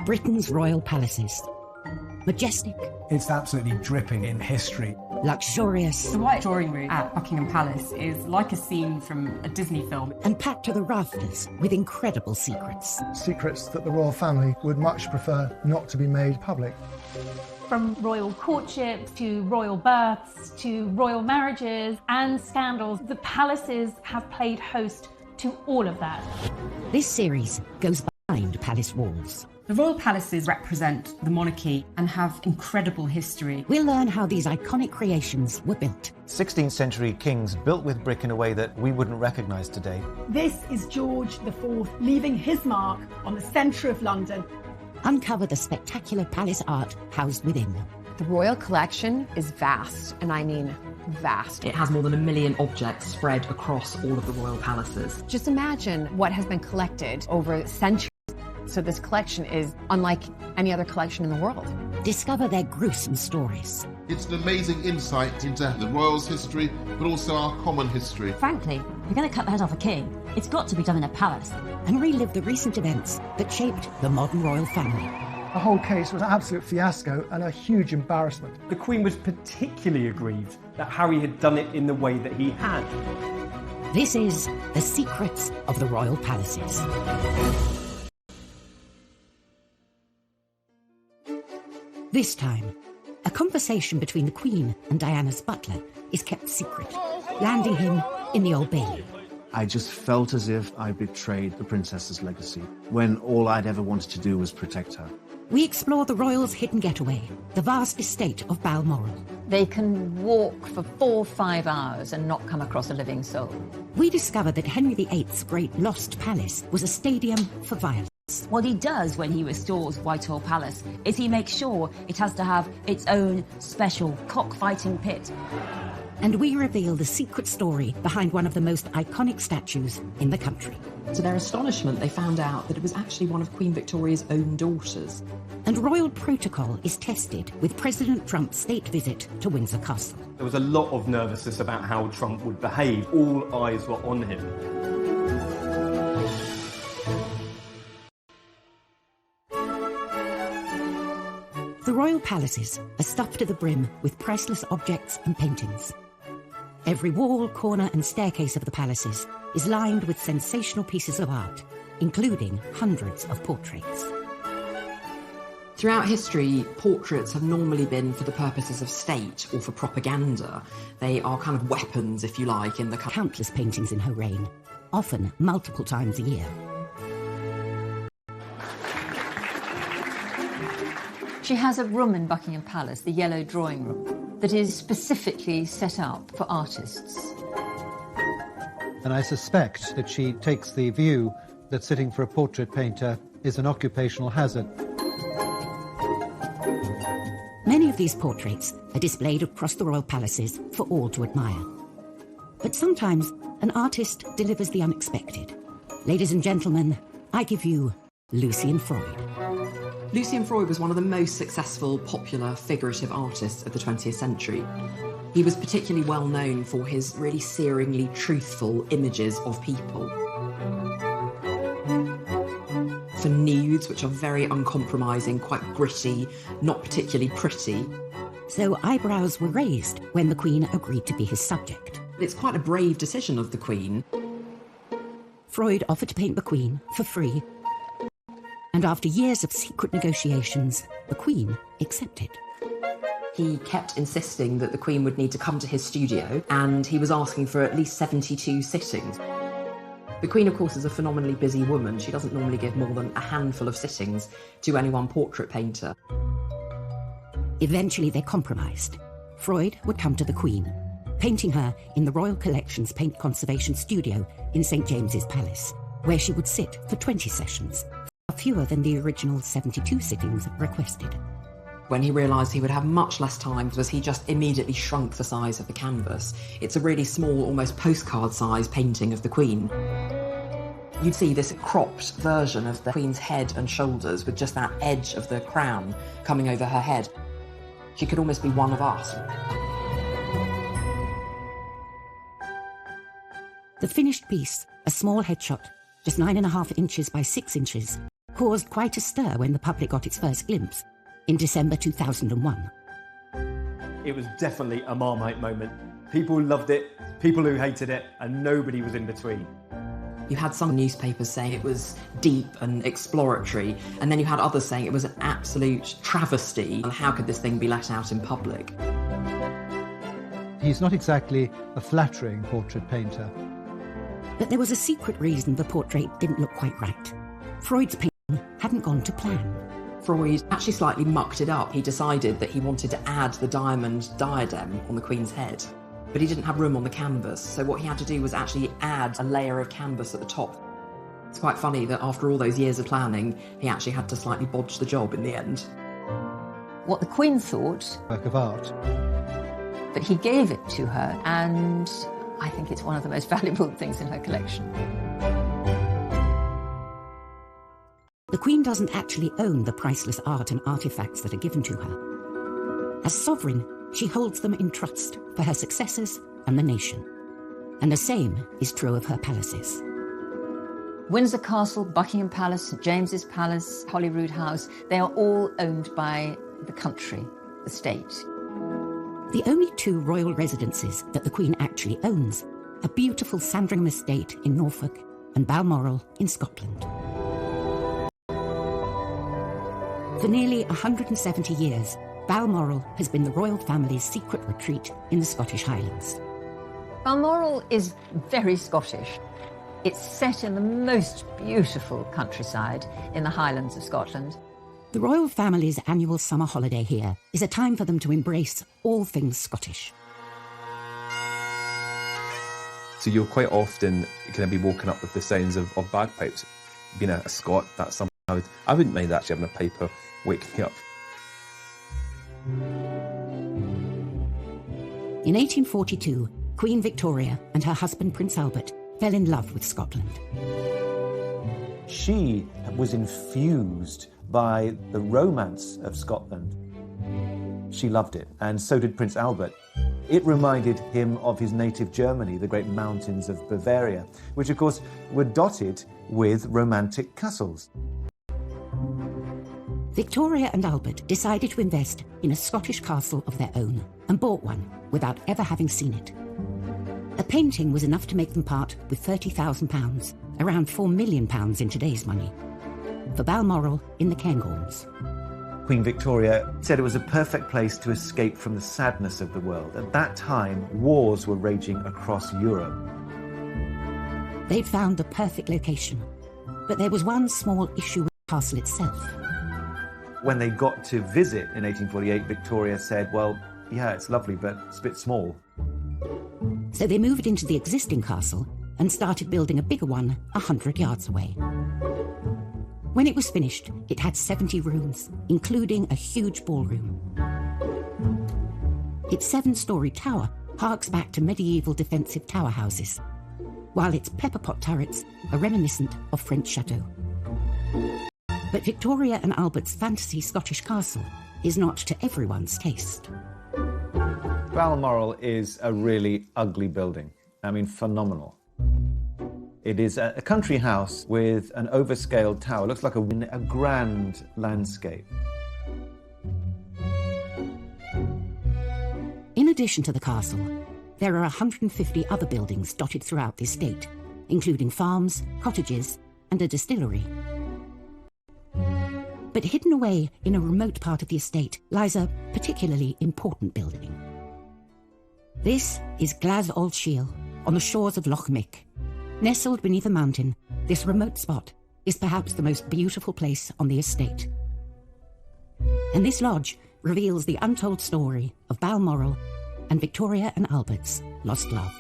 Britain's royal palaces. Majestic, It's absolutely dripping in history. luxurious, The White Drawing Room at Buckingham Palace is like a scene from a Disney film. and packed to the rafters with incredible secrets. Secrets that the royal family would much prefer not to be made public. From royal courtships to royal births to royal marriages and scandals, the palaces have played host to all of that. This series goes behind palace walls. The royal palaces represent the monarchy and have incredible history. We'll learn how these iconic creations were built. 16th century kings built with brick in a way that we wouldn't recognise today. This is George IV leaving his mark on the centre of London. Uncover the spectacular palace art housed within them. The royal collection is vast, and I mean vast. It has more than 1 million objects spread across all of the royal palaces. Just imagine what has been collected over centuries. So this collection is unlike any other collection in the world. Discover their gruesome stories. It's an amazing insight into the royals' history, but also our common history. Frankly, if you're going to cut the head off a king, it's got to be done in a palace. And relive the recent events that shaped the modern royal family. The whole case was an absolute fiasco and a huge embarrassment. The Queen was particularly aggrieved that Harry had done it in the way that he had. This is The Secrets of the Royal Palaces. This time, a conversation between the Queen and Diana's butler is kept secret, landing him in the Old Bailey. I just felt as if I betrayed the princess's legacy, when all I'd ever wanted to do was protect her. We explore the royals' hidden getaway, the vast estate of Balmoral. They can walk for 4 or 5 hours and not come across a living soul. We discover that Henry VIII's great lost palace was a stadium for violence. What he does when he restores Whitehall Palace is he makes sure it has to have its own special cockfighting pit. And we reveal the secret story behind one of the most iconic statues in the country. To their astonishment, they found out that it was actually one of Queen Victoria's own daughters. And royal protocol is tested with President Trump's state visit to Windsor Castle. There was a lot of nervousness about how Trump would behave. All eyes were on him. The royal palaces are stuffed to the brim with priceless objects and paintings. Every wall, corner and staircase of the palaces is lined with sensational pieces of art, including hundreds of portraits. Throughout history, portraits have normally been for the purposes of state or for propaganda. They are kind of weapons, if you like, in the country. Countless paintings in her reign, often multiple times a year. She has a room in Buckingham Palace, the Yellow Drawing Room, that is specifically set up for artists. And I suspect that she takes the view that sitting for a portrait painter is an occupational hazard. Many of these portraits are displayed across the royal palaces for all to admire. But sometimes an artist delivers the unexpected. Ladies and gentlemen, I give you Lucian Freud. Lucian Freud was one of the most successful, popular, figurative artists of the 20th century. He was particularly well known for his really searingly truthful images of people. For nudes, which are very uncompromising, quite gritty, not particularly pretty. So eyebrows were raised when the Queen agreed to be his subject. It's quite a brave decision of the Queen. Freud offered to paint the Queen for free. And after years of secret negotiations, the Queen accepted. He kept insisting that the Queen would need to come to his studio, and he was asking for at least 72 sittings. The Queen, of course, is a phenomenally busy woman. She doesn't normally give more than a handful of sittings to any one portrait painter. Eventually they compromised. Freud would come to the Queen, painting her in the Royal Collection's Paint Conservation Studio in St James's Palace, where she would sit for 20 sessions. Fewer than the original 72 sittings requested. When he realised he would have much less time, was he just immediately shrunk the size of the canvas. It's a really small, almost postcard-sized painting of the Queen. You'd see this cropped version of the Queen's head and shoulders with just that edge of the crown coming over her head. She could almost be one of us. The finished piece, a small headshot, just 9.5 inches by 6 inches, caused quite a stir when the public got its first glimpse in December 2001. It was definitely a Marmite moment. People loved it, people who hated it, and nobody was in between. You had some newspapers saying it was deep and exploratory, and then you had others saying it was an absolute travesty, and how could this thing be let out in public? He's not exactly a flattering portrait painter. But there was a secret reason the portrait didn't look quite right. Freud's painting hadn't gone to plan. Freud actually slightly mucked it up. He decided that he wanted to add the diamond diadem on the Queen's head, but he didn't have room on the canvas, so what he had to do was actually add a layer of canvas at the top. It's quite funny that after all those years of planning, he actually had to slightly bodge the job in the end. What the Queen thought, work of art, but he gave it to her, and I think it's one of the most valuable things in her collection. The Queen doesn't actually own the priceless art and artifacts that are given to her. As sovereign, she holds them in trust for her successors and the nation. And the same is true of her palaces. Windsor Castle, Buckingham Palace, St James's Palace, Holyrood House, they are all owned by the country, the state. The only two royal residences that the Queen actually owns are beautiful Sandringham Estate in Norfolk and Balmoral in Scotland. For nearly 170 years, Balmoral has been the royal family's secret retreat in the Scottish Highlands. Balmoral is very Scottish. It's set in the most beautiful countryside in the Highlands of Scotland. The royal family's annual summer holiday here is a time for them to embrace all things Scottish. So you'll quite often kind of be woken up with the sounds of bagpipes. Being a Scot, that's something I wouldn't mind actually having a piper wake me up. In 1842, Queen Victoria and her husband Prince Albert fell in love with Scotland. She was infused by the romance of Scotland. She loved it, and so did Prince Albert. It reminded him of his native Germany, the great mountains of Bavaria, which of course were dotted with romantic castles. Victoria and Albert decided to invest in a Scottish castle of their own and bought one without ever having seen it. A painting was enough to make them part with £30,000, around £4 million in today's money, for Balmoral in the Cairngorms. Queen Victoria said it was a perfect place to escape from the sadness of the world. At that time, wars were raging across Europe. They'd found the perfect location, but there was one small issue with the castle itself. When they got to visit in 1848, Victoria said, well, yeah, it's lovely, but it's a bit small. So they moved into the existing castle and started building a bigger one 100 yards away. When it was finished, it had 70 rooms, including a huge ballroom. Its 7-storey tower harks back to medieval defensive tower houses, while its pepper-pot turrets are reminiscent of French chateaux. But Victoria and Albert's fantasy Scottish castle is not to everyone's taste. Balmoral is a really ugly building. I mean, phenomenal. It is a country house with an overscaled tower. It looks like a grand landscape. In addition to the castle, there are 150 other buildings dotted throughout the estate, including farms, cottages, and a distillery. But hidden away in a remote part of the estate lies a particularly important building. This is Glas Old Shiel, on the shores of Loch Mick. Nestled beneath a mountain, this remote spot is perhaps the most beautiful place on the estate. And this lodge reveals the untold story of Balmoral and Victoria and Albert's lost love.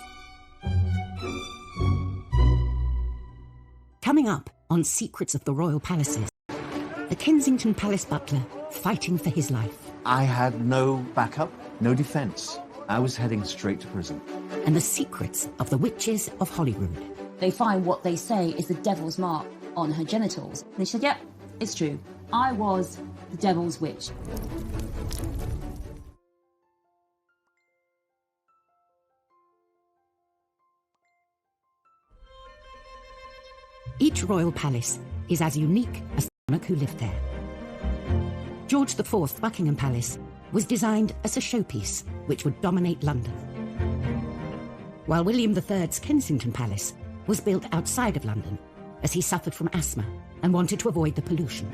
Coming up on Secrets of the Royal Palaces, the Kensington Palace butler fighting for his life. I had no backup, no defence. I was heading straight to prison. And the secrets of the witches of Holyrood. They find what they say is the devil's mark on her genitals. And she said, yep, it's true. I was the devil's witch. Each royal palace is as unique as the monarch who lived there. George IV's Buckingham Palace was designed as a showpiece which would dominate London, while William III's Kensington Palace was built outside of London as he suffered from asthma and wanted to avoid the pollution.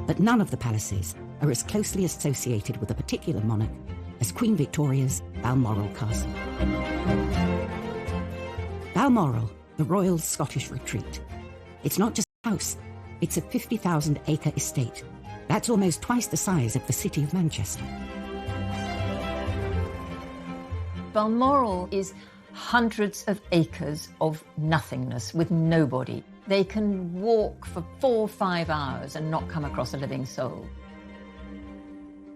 But none of the palaces are as closely associated with a particular monarch as Queen Victoria's Balmoral Castle. Balmoral, the royal Scottish retreat. It's not just a house, it's a 50,000-acre estate. That's almost twice the size of the city of Manchester. Balmoral is hundreds of acres of nothingness with nobody. They can walk for 4 or 5 hours and not come across a living soul.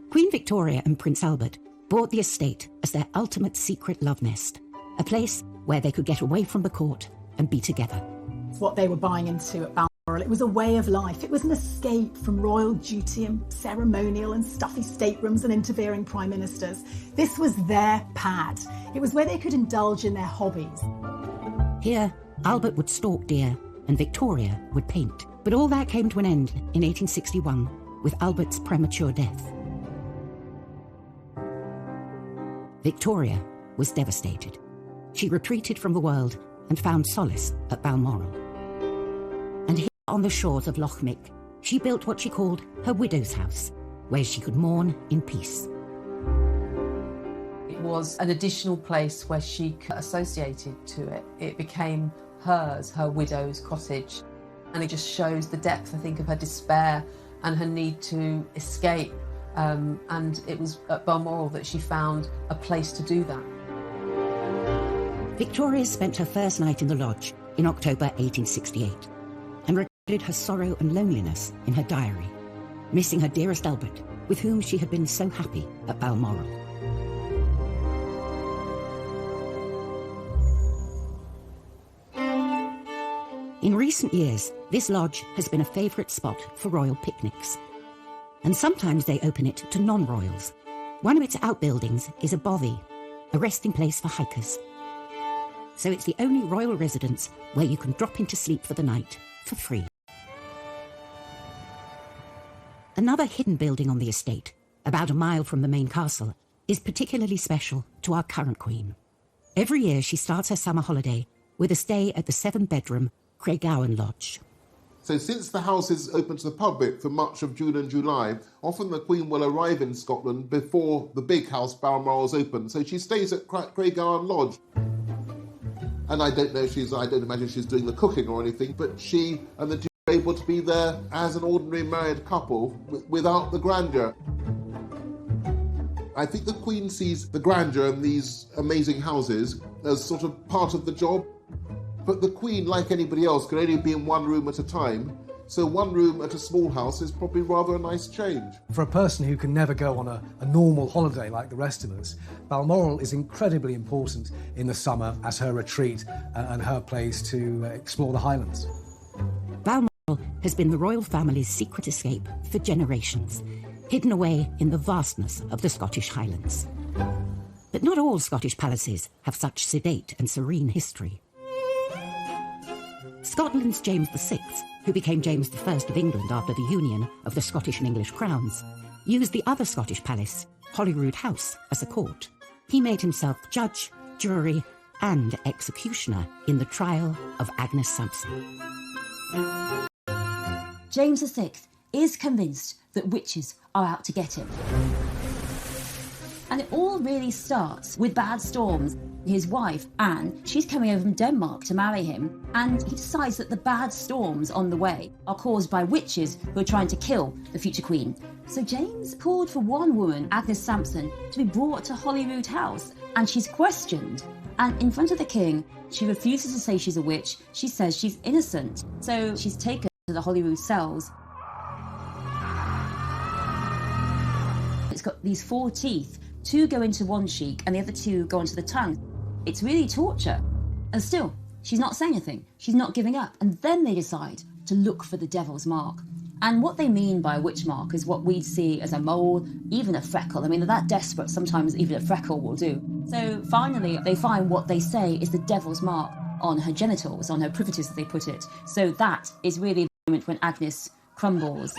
Queen Victoria and Prince Albert bought the estate as their ultimate secret love nest, a place where they could get away from the court and be together. It's what they were buying into at Balmoral. It was a way of life. It was an escape from royal duty and ceremonial and stuffy staterooms and interfering prime ministers. This was their pad. It was where they could indulge in their hobbies. Here, Albert would stalk deer and Victoria would paint. But all that came to an end in 1861 with Albert's premature death. Victoria was devastated. She retreated from the world and found solace at Balmoral. And here on the shores of Loch Mick, she built what she called her widow's house, where she could mourn in peace. It was an additional place where she associated to it. It became hers, her widow's cottage. And it just shows the depth, I think, of her despair and her need to escape. And it was at Balmoral that she found a place to do that. Victoria spent her first night in the lodge in October 1868 and recorded her sorrow and loneliness in her diary, missing her dearest Albert, with whom she had been so happy at Balmoral. In recent years, this lodge has been a favourite spot for royal picnics, and sometimes they open it to non-royals. One of its outbuildings is a bothy, a resting place for hikers. So it's the only royal residence where you can drop into sleep for the night for free. Another hidden building on the estate, about a mile from the main castle, is particularly special to our current queen. Every year she starts her summer holiday with a stay at the 7-bedroom Craiggowan Lodge. So since the house is open to the public for much of June and July, often the Queen will arrive in Scotland before the big house Balmoral is open. So she stays at Craiggowan Lodge. And I don't imagine she's doing the cooking or anything, but she and the Duke are able to be there as an ordinary married couple without the grandeur. I think the Queen sees the grandeur in these amazing houses as sort of part of the job. But the Queen, like anybody else, can only be in one room at a time. So one room at a small house is probably rather a nice change. For a person who can never go on a normal holiday like the rest of us, Balmoral is incredibly important in the summer as her retreat and her place to explore the Highlands. Balmoral has been the royal family's secret escape for generations, hidden away in the vastness of the Scottish Highlands. But not all Scottish palaces have such sedate and serene history. Scotland's James VI, who became James I of England after the union of the Scottish and English crowns, used the other Scottish palace, Holyrood House, as a court. He made himself judge, jury, and executioner in the trial of Agnes Sampson. James VI is convinced that witches are out to get him. And it all really starts with bad storms. His wife, Anne, she's coming over from Denmark to marry him, and he decides that the bad storms on the way are caused by witches who are trying to kill the future queen. So James called for one woman, Agnes Sampson, to be brought to Holyrood House, and she's questioned. And in front of the king, she refuses to say she's a witch. She says she's innocent. So she's taken to the Holyrood cells. It's got these 4 teeth. 2 go into one cheek and the other 2 go onto the tongue. It's really torture. And still, she's not saying anything. She's not giving up. And then they decide to look for the devil's mark. And what they mean by a witch mark is what we'd see as a mole, even a freckle. I mean, they're that desperate, sometimes even a freckle will do. So finally, they find what they say is the devil's mark. on her genitals, on her privities, as they put it. So that is really the moment when Agnes crumbles.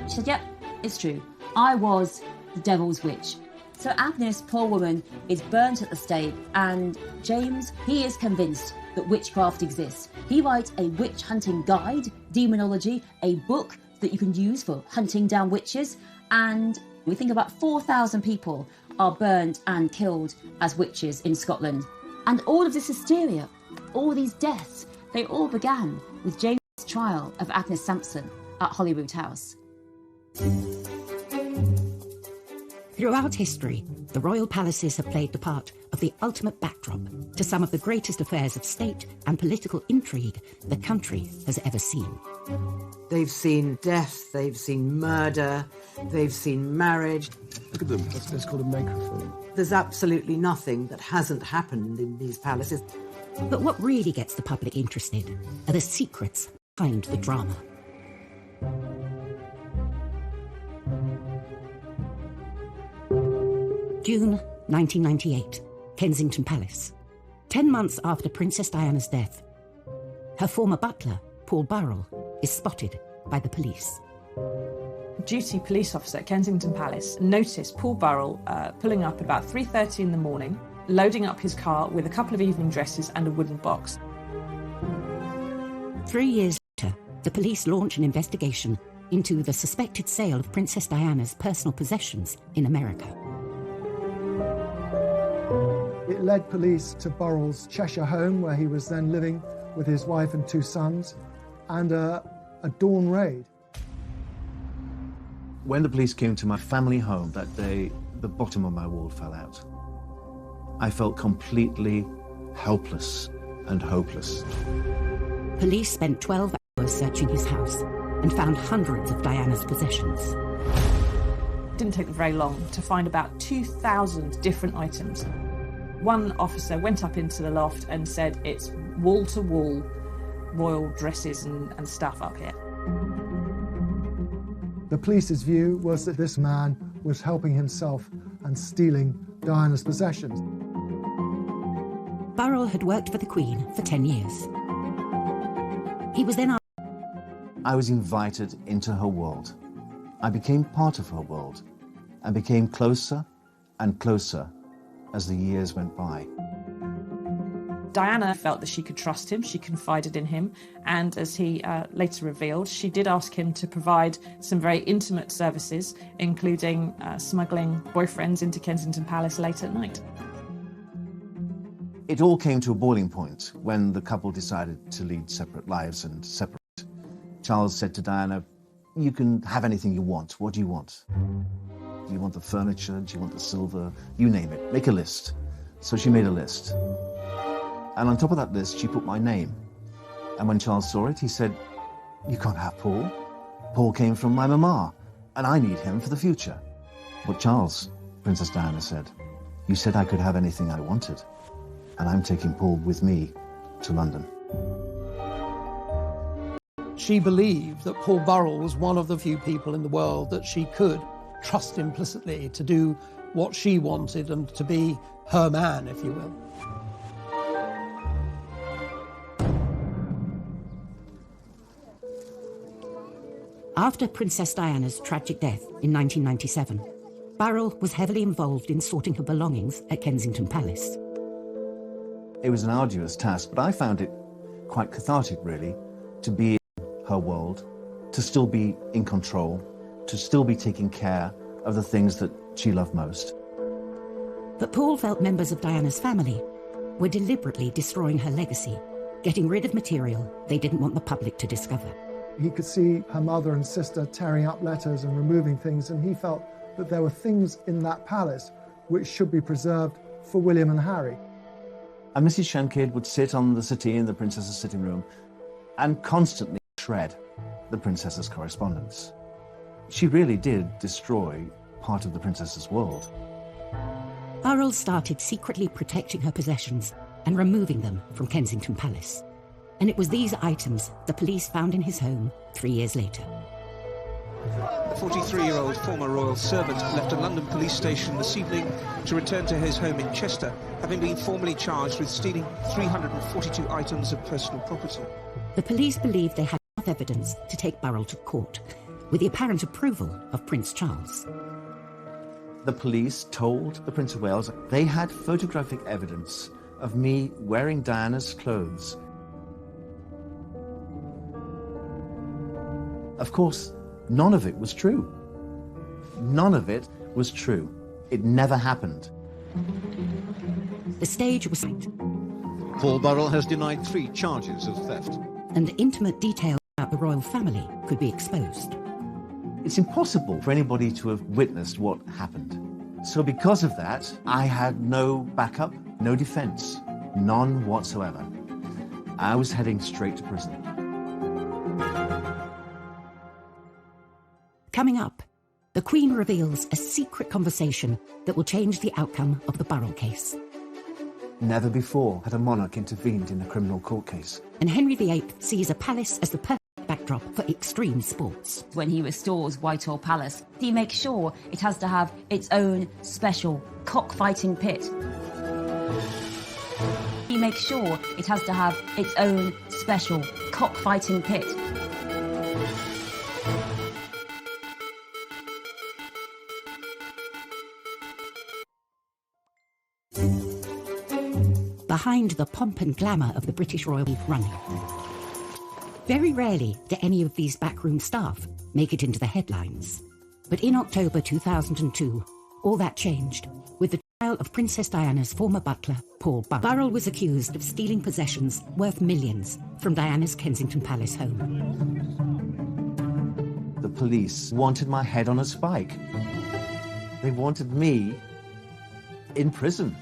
She said, yep, it's true. I was the devil's witch. So Agnes, poor woman, is burnt at the stake, and James, he is convinced that witchcraft exists. He writes a witch hunting guide, Demonology, a book that you can use for hunting down witches, and we think about 4,000 people are burned and killed as witches in Scotland. And all of this hysteria, all these deaths, they all began with James' trial of Agnes Sampson at Holyrood House. Throughout history, the royal palaces have played the part of the ultimate backdrop to some of the greatest affairs of state and political intrigue the country has ever seen. They've seen death, they've seen murder, they've seen marriage. Look at them, that's called a microphone. There's absolutely nothing that hasn't happened in these palaces. But what really gets the public interested are the secrets behind the drama. June 1998, Kensington Palace. 10 months after Princess Diana's death, her former butler, Paul Burrell, is spotted by the police. Duty police officer at Kensington Palace noticed Paul Burrell pulling up about 3:30 in the morning, loading up his car with a couple of evening dresses and a wooden box. 3 years later, the police launch an investigation into the suspected sale of Princess Diana's personal possessions in America. It led police to Burrell's Cheshire home, where he was then living with his wife and 2 sons, and a dawn raid. When the police came to my family home that day, the bottom of my world fell out. I felt completely helpless and hopeless. Police spent 12 hours searching his house and found hundreds of Diana's possessions. It didn't take them very long to find about 2,000 different items. One officer went up into the loft and said, it's wall-to-wall royal dresses and stuff up here. The police's view was that this man was helping himself and stealing Diana's possessions. Burrell had worked for the Queen for 10 years. He was then I was invited into her world. I became part of her world and became closer and closer as the years went by. Diana felt that she could trust him, she confided in him, and as he later revealed, she did ask him to provide some very intimate services, including smuggling boyfriends into Kensington Palace late at night. It all came to a boiling point when the couple decided to lead separate lives and separate. Charles said to Diana, you can have anything you want. What do you want? Do you want the furniture? Do you want the silver? You name it. Make a list. So she made a list. And on top of that list, she put my name. And when Charles saw it, he said, you can't have Paul. Paul came from my mama, and I need him for the future. But Charles, Princess Diana said, you said I could have anything I wanted. And I'm taking Paul with me to London. She believed that Paul Burrell was one of the few people in the world that she could trust implicitly to do what she wanted and to be her man, if you will. After Princess Diana's tragic death in 1997, Burrell was heavily involved in sorting her belongings at Kensington Palace. It was an arduous task, but I found it quite cathartic, really, to be in her world, to still be in control, to still be taking care of the things that she loved most. But Paul felt members of Diana's family were deliberately destroying her legacy, getting rid of material they didn't want the public to discover. He could see her mother and sister tearing up letters and removing things, and he felt that there were things in that palace which should be preserved for William and Harry. And Mrs. Shankid would sit on the settee in the princess's sitting room and constantly shred the princess's correspondence. She really did destroy part of the princess's world. Burrell started secretly protecting her possessions and removing them from Kensington Palace. And it was these items the police found in his home 3 years later. The 43-year-old former royal servant left a London police station this evening to return to his home in Chester, having been formally charged with stealing 342 items of personal property. The police believed they had enough evidence to take Burrell to court, with the apparent approval of Prince Charles. The police told the Prince of Wales they had photographic evidence of me wearing Diana's clothes. Of course, none of it was true. None of it was true. It never happened. The stage was set, Paul Burrell has denied 3 charges of theft. and intimate details about the royal family could be exposed. It's impossible for anybody to have witnessed what happened. So because of that, I had no backup, no defense, none whatsoever. I was heading straight to prison. Coming up, the Queen reveals a secret conversation that will change the outcome of the Burrell case. Never before had a monarch intervened in a criminal court case. And Henry VIII sees a palace as the perfect backdrop for extreme sports. When he restores Whitehall Palace, he makes sure it has to have its own special cockfighting pit. He makes sure it has to have its own special cockfighting pit. Behind the pomp and glamour of the British royal running. Very rarely do any of these backroom staff make it into the headlines. But in October 2002, all that changed with the trial of Princess Diana's former butler, Paul Burrell. Burrell was accused of stealing possessions worth millions from Diana's Kensington Palace home. The police wanted my head on a spike. They wanted me in prison.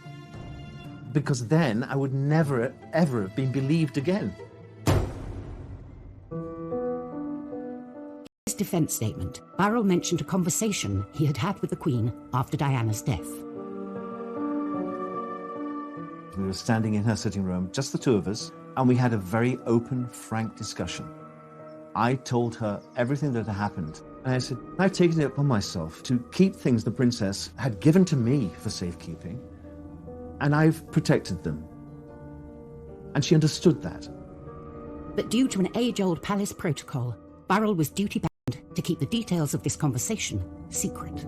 Because then I would never, ever have been believed again. In his defence statement, Burrell mentioned a conversation he had had with the Queen after Diana's death. We were standing in her sitting room, just the two of us, and we had a very open, frank discussion. I told her everything that had happened, and I said, I've taken it upon myself to keep things the princess had given to me for safekeeping, and I've protected them. And she understood that. But due to an age-old palace protocol, Burrell was duty-bound to keep the details of this conversation secret.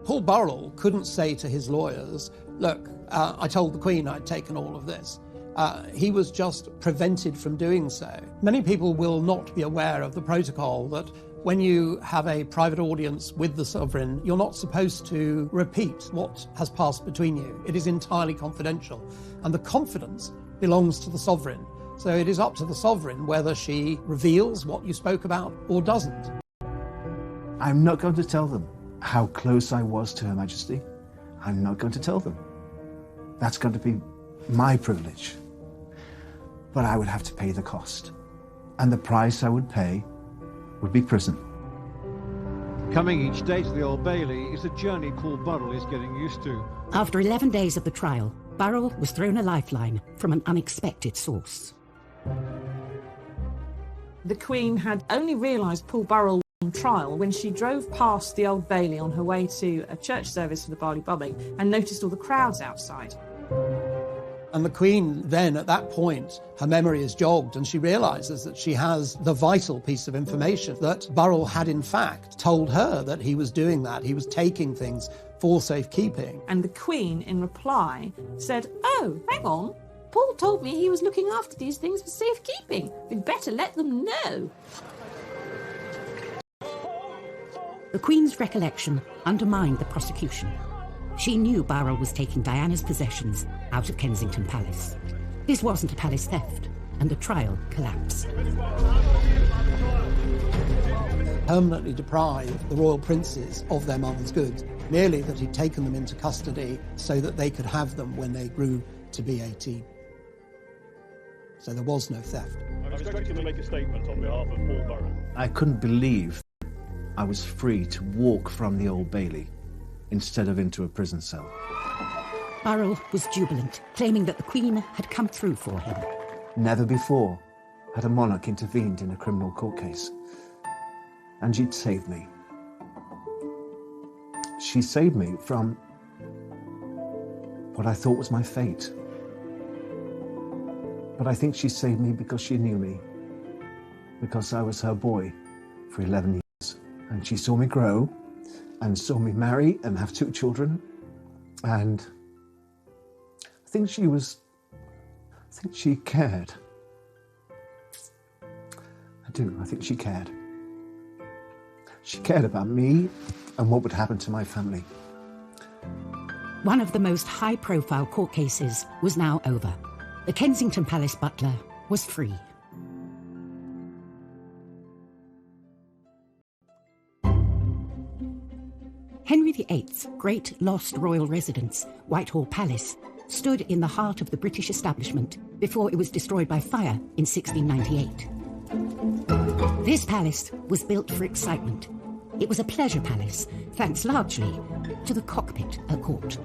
Paul Burrell couldn't say to his lawyers, look, I told the Queen I'd taken all of this. He was just prevented from doing so. Many people will not be aware of the protocol that when you have a private audience with the sovereign, you're not supposed to repeat what has passed between you. It is entirely confidential, and the confidence belongs to the sovereign. So it is up to the sovereign whether she reveals what you spoke about or doesn't. I'm not going to tell them how close I was to Her Majesty. I'm not going to tell them. That's going to be my privilege. But I would have to pay the cost. And the price I would pay would be prison. Coming each day to the Old Bailey is a journey Paul Burrell is getting used to. After 11 days of the trial, Burrell was thrown a lifeline from an unexpected source. The Queen had only realised Paul Burrell was on trial when she drove past the Old Bailey on her way to a church service for the Barley Bombing and noticed all the crowds outside. And the Queen then, at that point, her memory is jogged and she realises that she has the vital piece of information that Burrell had in fact told her that he was doing that. He was taking things for safekeeping. And the Queen, in reply, said, oh, hang on, Paul told me he was looking after these things for safekeeping. We'd better let them know. The Queen's recollection undermined the prosecution. She knew Burrell was taking Diana's possessions out of Kensington Palace. This wasn't a palace theft, and the trial collapsed. Permanently deprived the royal princes of their mother's goods, merely that he'd taken them into custody so that they could have them when they grew to be 18. So there was no theft. I'm expecting to make a statement on behalf of Paul Burrell. I couldn't believe I was free to walk from the Old Bailey instead of into a prison cell. Burrell was jubilant, claiming that the Queen had come through for him. Never before had a monarch intervened in a criminal court case. And she'd saved me. She saved me from what I thought was my fate. But I think she saved me because she knew me, because I was her boy for 11 years. And she saw me grow and saw me marry and have 2 children. And I think she cared. I do, I think she cared. She cared about me and what would happen to my family. One of the most high-profile court cases was now over. The Kensington Palace butler was free. Henry VIII's great lost royal residence, Whitehall Palace, stood in the heart of the British establishment before it was destroyed by fire in 1698. This palace was built for excitement. It was a pleasure palace, thanks largely to the cockpit at court.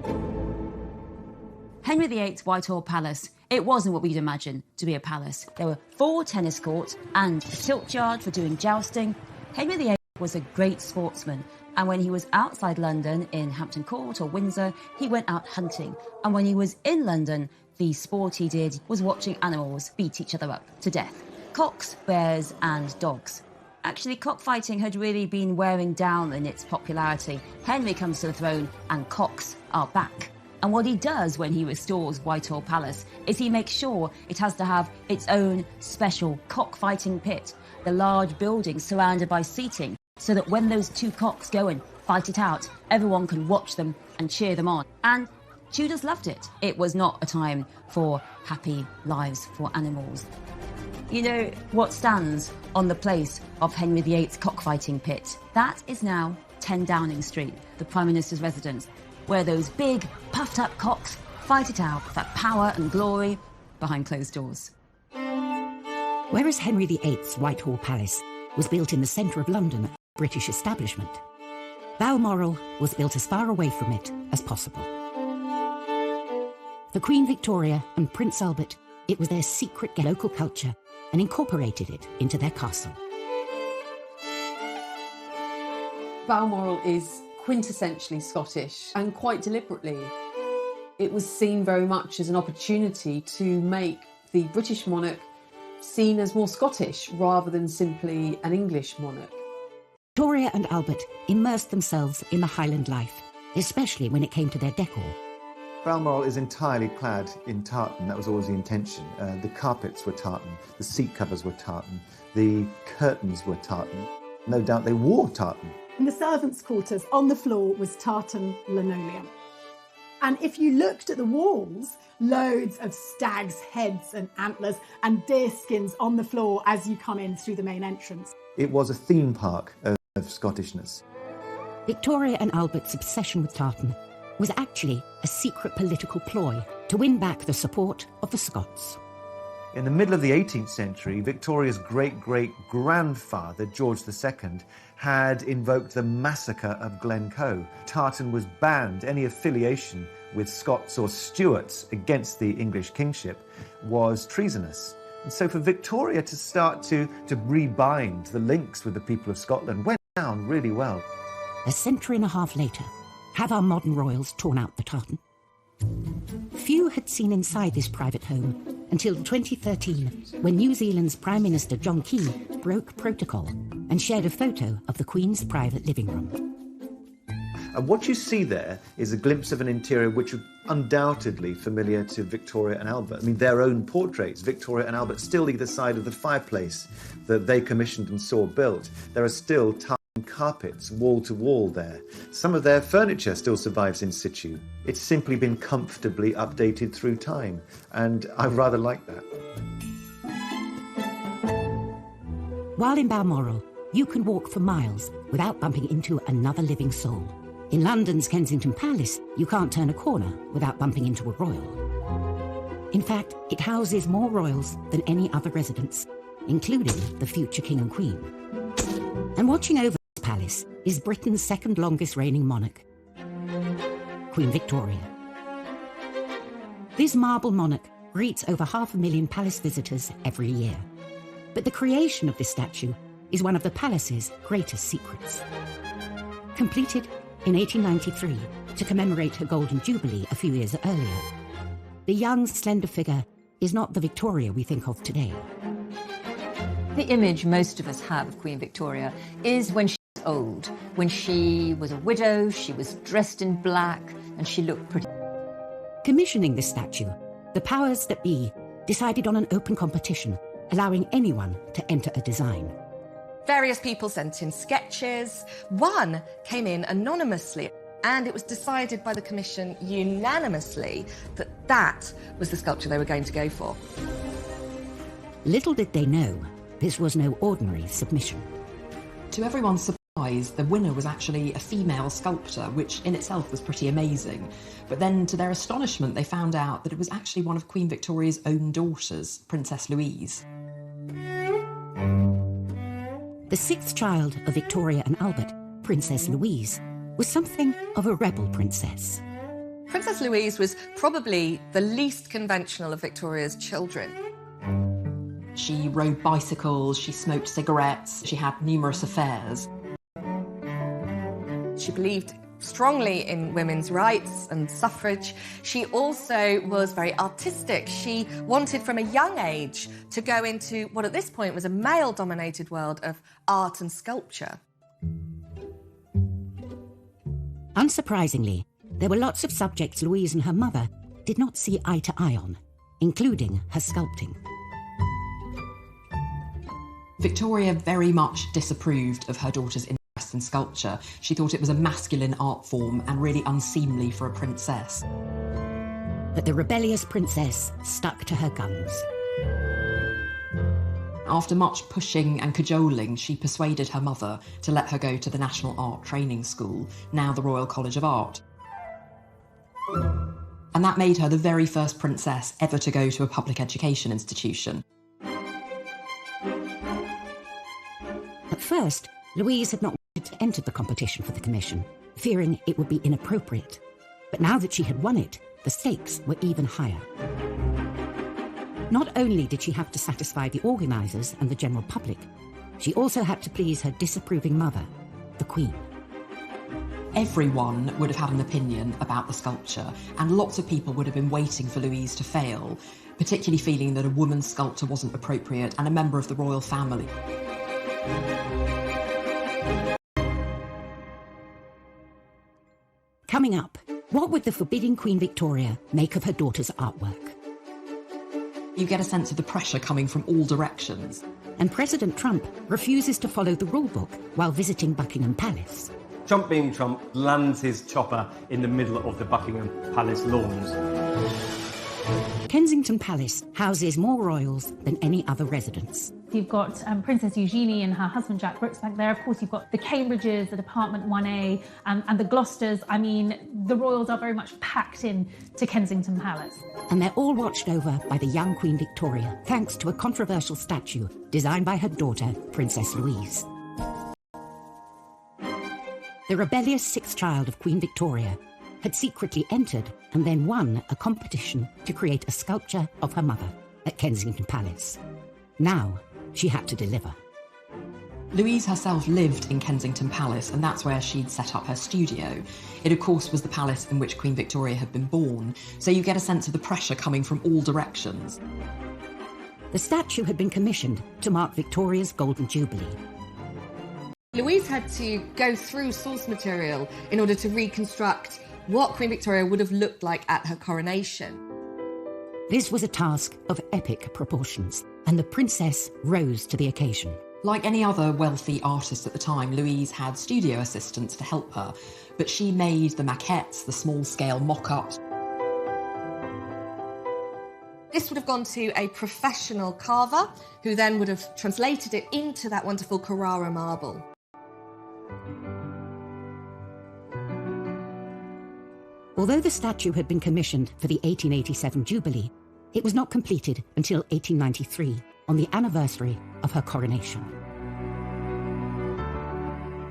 Henry VIII's Whitehall Palace, it wasn't what we'd imagine to be a palace. There were 4 tennis courts and a tilt yard for doing jousting. Henry VIII was a great sportsman, and when he was outside London in Hampton Court or Windsor, he went out hunting. And when he was in London, the sport he did was watching animals beat each other up to death. Cocks, bears and dogs. Actually, cockfighting had really been wearing down in its popularity. Henry comes to the throne and cocks are back. And what he does when he restores Whitehall Palace is he makes sure it has to have its own special cockfighting pit, the large building surrounded by seating, so that when those 2 cocks go and fight it out, everyone can watch them and cheer them on. And Tudors loved it. It was not a time for happy lives for animals. You know what stands on the place of Henry VIII's cockfighting pit? That is now 10 Downing Street, the Prime Minister's residence, where those big, puffed-up cocks fight it out for power and glory behind closed doors. Whereas Henry VIII's Whitehall Palace was built in the centre of London, British establishment, Balmoral was built as far away from it as possible. For Queen Victoria and Prince Albert, it was their secret local culture and incorporated it into their castle. Balmoral is quintessentially Scottish, and quite deliberately. It was seen very much as an opportunity to make the British monarch seen as more Scottish rather than simply an English monarch. Victoria and Albert immersed themselves in the Highland life, especially when it came to their decor. Balmoral is entirely clad in tartan. That was always the intention. The carpets were tartan, the seat covers were tartan, the curtains were tartan. No doubt they wore tartan. In the servants' quarters, on the floor was tartan linoleum. And if you looked at the walls, loads of stags' heads and antlers and deer skins on the floor as you come in through the main entrance. It was a theme park of Scottishness. Victoria and Albert's obsession with tartan was actually a secret political ploy to win back the support of the Scots. In the middle of the 18th century, Victoria's great-great-grandfather, George II, had invoked the massacre of Glencoe. Tartan was banned. Any affiliation with Scots or Stuarts against the English kingship was treasonous. And so for Victoria to start to rebind the links with the people of Scotland went down really well. A century and a half later, have our modern royals torn out the tartan? Few had seen inside this private home until 2013, when New Zealand's Prime Minister John Key broke protocol and shared a photo of the Queen's private living room. And what you see there is a glimpse of an interior which was undoubtedly familiar to Victoria and Albert. I mean, their own portraits, Victoria and Albert, still either side of the fireplace that they commissioned and saw built. There are still carpets wall to wall there. Some of their furniture still survives in situ. It's simply been comfortably updated through time, and I rather like that. While in Balmoral, you can walk for miles without bumping into another living soul. In London's Kensington Palace, you can't turn a corner without bumping into a royal. In fact, it houses more royals than any other residence, including the future King and Queen. And watching over this palace is Britain's second longest reigning monarch, Queen Victoria. This marble monarch greets over 500,000 palace visitors every year. But the creation of this statue is one of the palace's greatest secrets. Completed in 1893 to commemorate her Golden Jubilee a few years earlier. The young, slender figure is not the Victoria we think of today. The image most of us have of Queen Victoria is when she was old, when she was a widow, she was dressed in black, and she looked pretty. Commissioning this statue, the powers that be decided on an open competition, allowing anyone to enter a design. Various people sent in sketches. One came in anonymously, and it was decided by the commission unanimously that that was the sculpture they were going to go for. Little did they know, this was no ordinary submission. To everyone's surprise, the winner was actually a female sculptor, which in itself was pretty amazing. But then, to their astonishment, they found out that it was actually one of Queen Victoria's own daughters, Princess Louise. The sixth child of Victoria and Albert, Princess Louise, was something of a rebel princess. Princess Louise was probably the least conventional of Victoria's children. She rode bicycles, she smoked cigarettes, she had numerous affairs. She believed strongly in women's rights and suffrage. She also was very artistic. She wanted from a young age to go into what at this point was a male-dominated world of art and sculpture. Unsurprisingly, there were lots of subjects Louise and her mother did not see eye to eye on, including her sculpting. Victoria very much disapproved of her daughter's interest in sculpture. She thought it was a masculine art form and really unseemly for a princess. But the rebellious princess stuck to her guns. After much pushing and cajoling, she persuaded her mother to let her go to the National Art Training School, now the Royal College of Art. And that made her the very first princess ever to go to a public education institution. At first, Louise had not wanted to enter the competition for the commission, fearing it would be inappropriate. But now that she had won it, the stakes were even higher. Not only did she have to satisfy the organisers and the general public, she also had to please her disapproving mother, the Queen. Everyone would have had an opinion about the sculpture, and lots of people would have been waiting for Louise to fail, particularly feeling that a woman sculptor wasn't appropriate and a member of the royal family. Coming up, what would the forbidding Queen Victoria make of her daughter's artwork? You get a sense of the pressure coming from all directions. And President Trump refuses to follow the rulebook while visiting Buckingham Palace. Trump being Trump lands his chopper in the middle of the Buckingham Palace lawns. Kensington Palace houses more royals than any other residence. You've got Princess Eugenie and her husband Jack Brooks back there. Of course, you've got the Cambridges, the Department 1A, and the Gloucesters. I mean, the royals are very much packed in to Kensington Palace. And they're all watched over by the young Queen Victoria, thanks to a controversial statue designed by her daughter, Princess Louise. The rebellious sixth child of Queen Victoria had secretly entered and then won a competition to create a sculpture of her mother at Kensington Palace. Now, she had to deliver. Louise herself lived in Kensington Palace, and that's where she'd set up her studio. It, of course, was the palace in which Queen Victoria had been born, so you get a sense of the pressure coming from all directions. The statue had been commissioned to mark Victoria's Golden Jubilee. Louise had to go through source material in order to reconstruct what Queen Victoria would have looked like at her coronation. This was a task of epic proportions, and the princess rose to the occasion. Like any other wealthy artist at the time, Louise had studio assistants to help her, but she made the maquettes, the small-scale mock-ups. This would have gone to a professional carver, who then would have translated it into that wonderful Carrara marble. Although the statue had been commissioned for the 1887 Jubilee, it was not completed until 1893, on the anniversary of her coronation.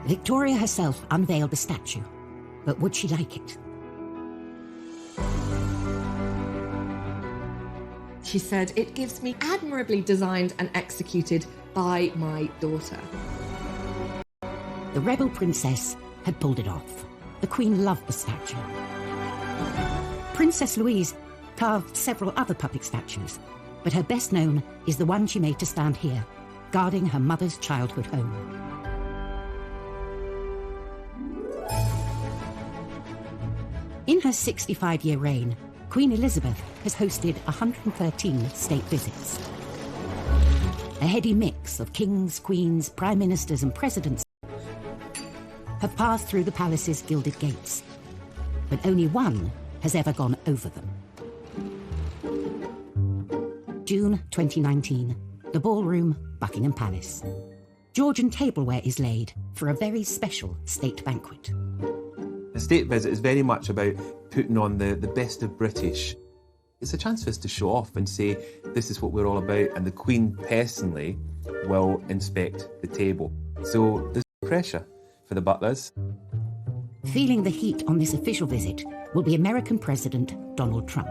Victoria herself unveiled the statue, but would she like it? She said, "It gives me admirably designed and executed by my daughter." The rebel princess had pulled it off. the Queen loved the statue. Princess Louise carved several other public statues, but her best known is the one she made to stand here, guarding her mother's childhood home. In her 65-year reign, Queen Elizabeth has hosted 113 state visits. A heady mix of kings, queens, prime ministers and presidents have passed through the palace's gilded gates, but only one has ever gone over them. June 2019, the ballroom, Buckingham Palace. Georgian tableware is laid for a very special state banquet. The state visit is very much about putting on the best of British. It's a chance for us to show off and say, this is what we're all about, and the Queen personally will inspect the table. So there's pressure for the butlers. Feeling the heat on this official visit will be American President Donald Trump.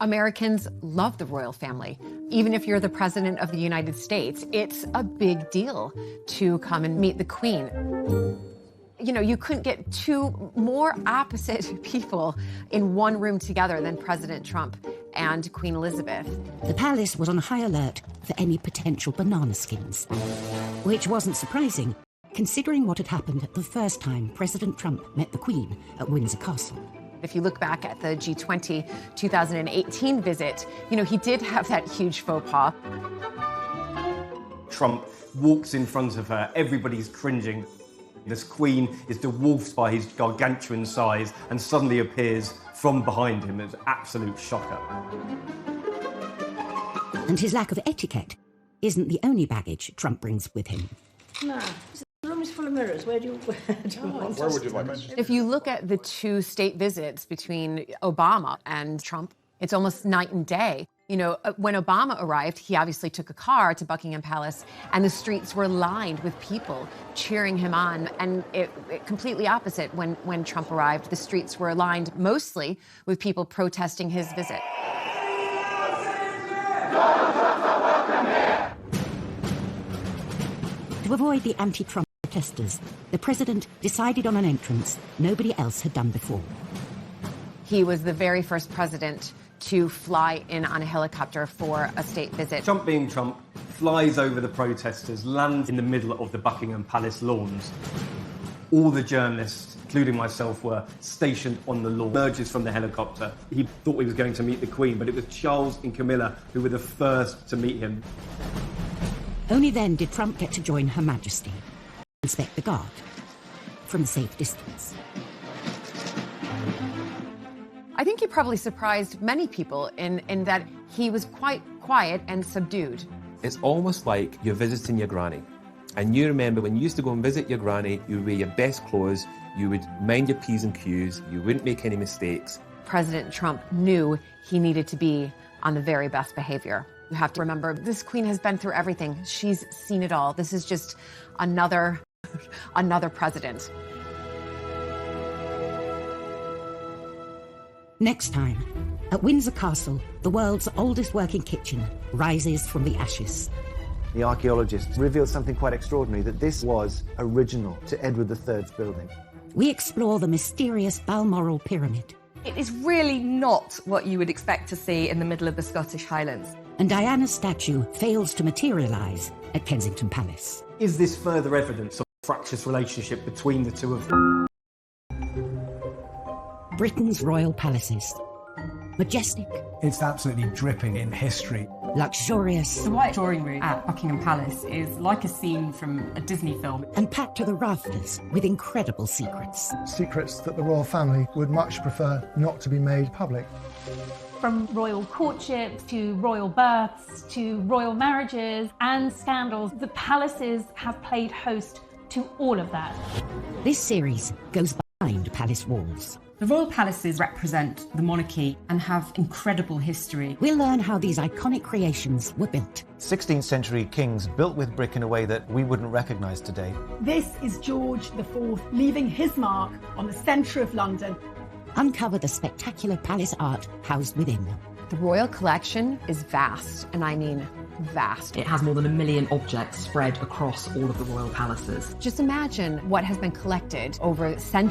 Americans love the royal family. Even if you're the President of the United States, it's a big deal to come and meet the Queen. You know, you couldn't get two more opposite people in one room together than President Trump and Queen Elizabeth. The palace was on high alert for any potential banana skins, which wasn't surprising, considering what had happened the first time President Trump met the Queen at Windsor Castle. If you look back at the G20 2018 visit, you know, he did have that huge faux pas. Trump walks in front of her, everybody's cringing. This Queen is dwarfed by his gargantuan size and suddenly appears from behind him as an absolute shocker. And his lack of etiquette isn't the only baggage Trump brings with him. No, the room is full of mirrors. Where would you like it? If you look at the two state visits between Obama and Trump, it's almost night and day. You know, when Obama arrived, he obviously took a car to Buckingham Palace, and the streets were lined with people cheering him on. And it completely opposite when Trump arrived. The streets were lined mostly with people protesting his visit. To avoid the anti-Trump protesters, the president decided on an entrance nobody else had done before. He was the very first president to fly in on a helicopter for a state visit. Trump being Trump, flies over the protesters, lands in the middle of the Buckingham Palace lawns. All the journalists, including myself, were stationed on the lawn. Emerges from the helicopter. He thought he was going to meet the Queen, but it was Charles and Camilla who were the first to meet him. Only then did Trump get to join Her Majesty, inspect the guard, from a safe distance. I think he probably surprised many people in that he was quite quiet and subdued. It's almost like you're visiting your granny. And you remember when you used to go and visit your granny, you would wear your best clothes, you would mind your P's and Q's, you wouldn't make any mistakes. President Trump knew he needed to be on the very best behavior. You have to remember, this Queen has been through everything. She's seen it all. This is just another president. Next time, at Windsor Castle, the world's oldest working kitchen rises from the ashes. The archaeologists revealed something quite extraordinary, that this was original to Edward III's building. We explore the mysterious Balmoral pyramid. It is really not what you would expect to see in the middle of the Scottish Highlands. And Diana's statue fails to materialise at Kensington Palace. Is this further evidence of a fractious relationship between the two of them? Britain's royal palaces. Majestic. It's absolutely dripping in history. Luxurious. The White Drawing Room at Buckingham Palace is like a scene from a Disney film. And packed to the rafters with incredible secrets. Secrets that the royal family would much prefer not to be made public. From royal courtships to royal births to royal marriages and scandals, the palaces have played host to all of that. This series goes behind palace walls. The royal palaces represent the monarchy and have incredible history. We'll learn how these iconic creations were built. 16th century kings built with brick in a way that we wouldn't recognise today. This is George IV leaving his mark on the centre of London. Uncover the spectacular palace art housed within. The royal collection is vast, and I mean vast. It has more than 1 million objects spread across all of the royal palaces. Just imagine what has been collected over centuries.